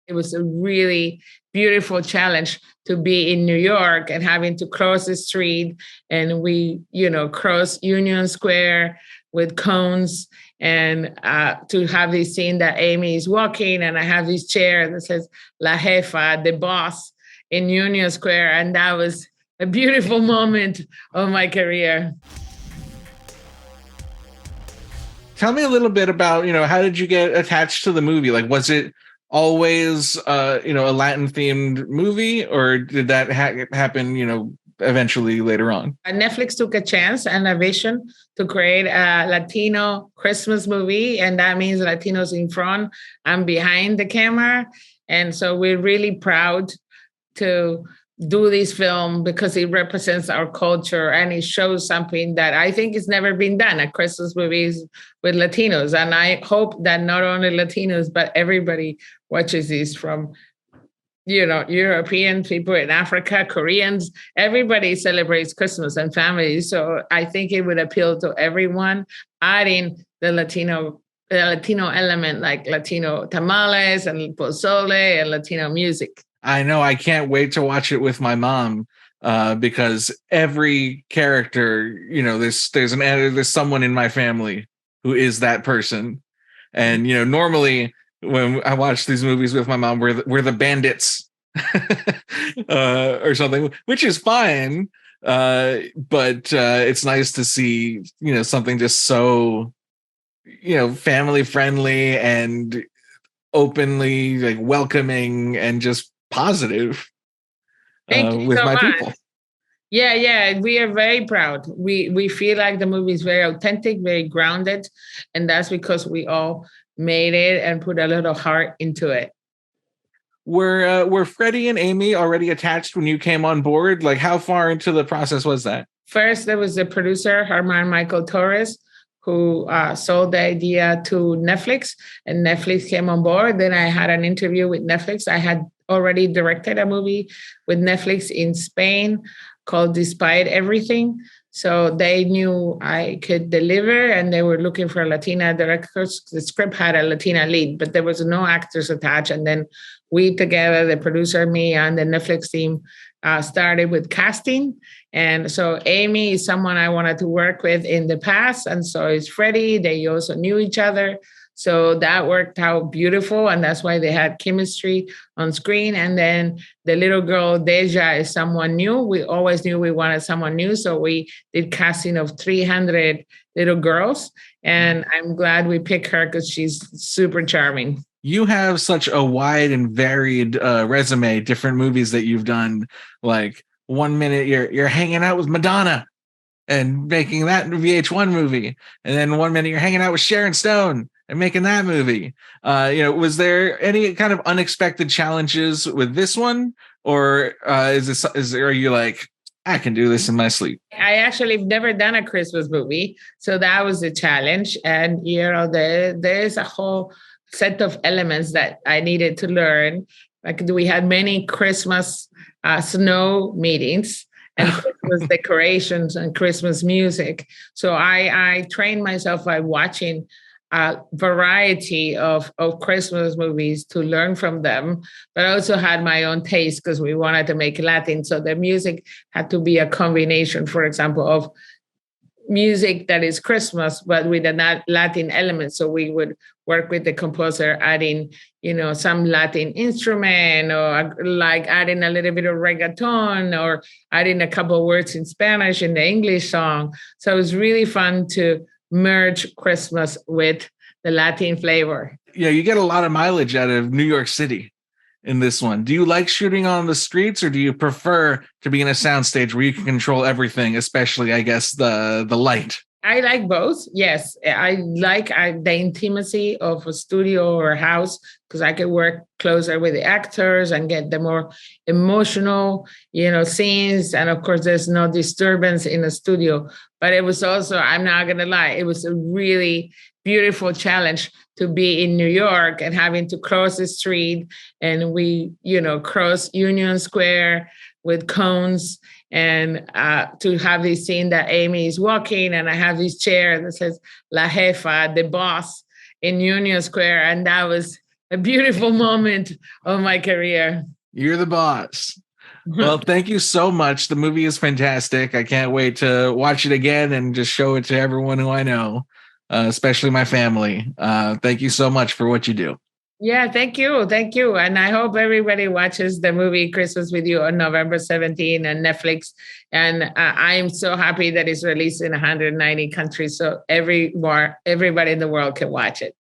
It was a really beautiful challenge to be in New York and having to cross the street. And we, cross Union Square with cones and to have this scene that Aimee is walking and I have this chair that says La Jefa, the boss in Union Square. And that was a beautiful moment of my career. Tell me a little bit about, how did you get attached to the movie? Like, was it always, a Latin themed movie, or did that happen, eventually later on? Netflix took a chance and a vision to create a Latino Christmas movie. And that means Latinos in front and behind the camera. And so we're really proud to do this film because it represents our culture and it shows something that I think has never been done at Christmas movies with Latinos. And I hope that not only Latinos, but everybody watches this, from European people in Africa, Koreans, everybody celebrates Christmas and family. So I think it would appeal to everyone, adding the Latino element, like Latino tamales and pozole and Latino music. I know. I can't wait to watch it with my mom because every character, there's someone in my family who is that person. And, normally when I watch these movies with my mom, we're the bandits or something, which is fine. But it's nice to see, something just so, family friendly and openly like welcoming and just positive with so my much. People. Yeah, we are very proud. We feel like the movie is very authentic, very grounded, and that's because we all made it and put a little heart into it. Were Freddie and Aimee already attached when you came on board? Like, how far into the process was that? First, there was the producer, Herman Michael Torres, who sold the idea to Netflix, and Netflix came on board. Then I had an interview with Netflix. I had already directed a movie with Netflix in Spain called Despite Everything. So they knew I could deliver, and they were looking for a Latina director. The script had a Latina lead, but there was no actors attached. And then we together, the producer, me, and the Netflix team, started with casting. And so Aimee is someone I wanted to work with in the past. And so is Freddie. They also knew each other. So that worked out beautiful. And that's why they had chemistry on screen. And then the little girl, Deja, is someone new. We always knew we wanted someone new. So we did casting of 300 little girls. And I'm glad we picked her because she's super charming. You have such a wide and varied resume, different movies that you've done. Like 1 minute you're hanging out with Madonna and making that VH1 movie. And then 1 minute you're hanging out with Sharon Stone and making that movie. Was there any kind of unexpected challenges with this one? Or are you like, I can do this in my sleep? I actually have never done a Christmas movie. So that was a challenge. And, there's a whole set of elements that I needed to learn. Like we had many Christmas snow meetings and Christmas decorations and Christmas music. So I trained myself by watching a variety of Christmas movies to learn from them, but I also had my own taste because we wanted to make Latin. So the music had to be a combination, for example, of music that is Christmas, but with a Latin element. So we would work with the composer, adding, some Latin instrument, or like adding a little bit of reggaeton, or adding a couple of words in Spanish in the English song. So it was really fun to merge Christmas with the Latin flavor. Yeah, you get a lot of mileage out of New York City in this one. Do you like shooting on the streets, or do you prefer to be in a soundstage where you can control everything, especially, I guess, the light? I like both. Yes, I like the intimacy of a studio or a house because I could work closer with the actors and get the more emotional, scenes. And of course, there's no disturbance in the studio. But it was also, I'm not going to lie, it was a really beautiful challenge to be in New York and having to cross the street. And we, cross Union Square with cones, and to have this scene that Aimee is walking and I have this chair that says La Jefa, the boss in Union Square. And that was a beautiful moment of my career. You're the boss. Well, thank you so much. The movie is fantastic. I can't wait to watch it again and just show it to everyone who I know, especially my family. Thank you so much for what you do. Yeah, thank you. Thank you. And I hope everybody watches the movie Christmas with You on November 17 on Netflix. And I'm so happy that it's released in 190 countries. So everybody in the world can watch it.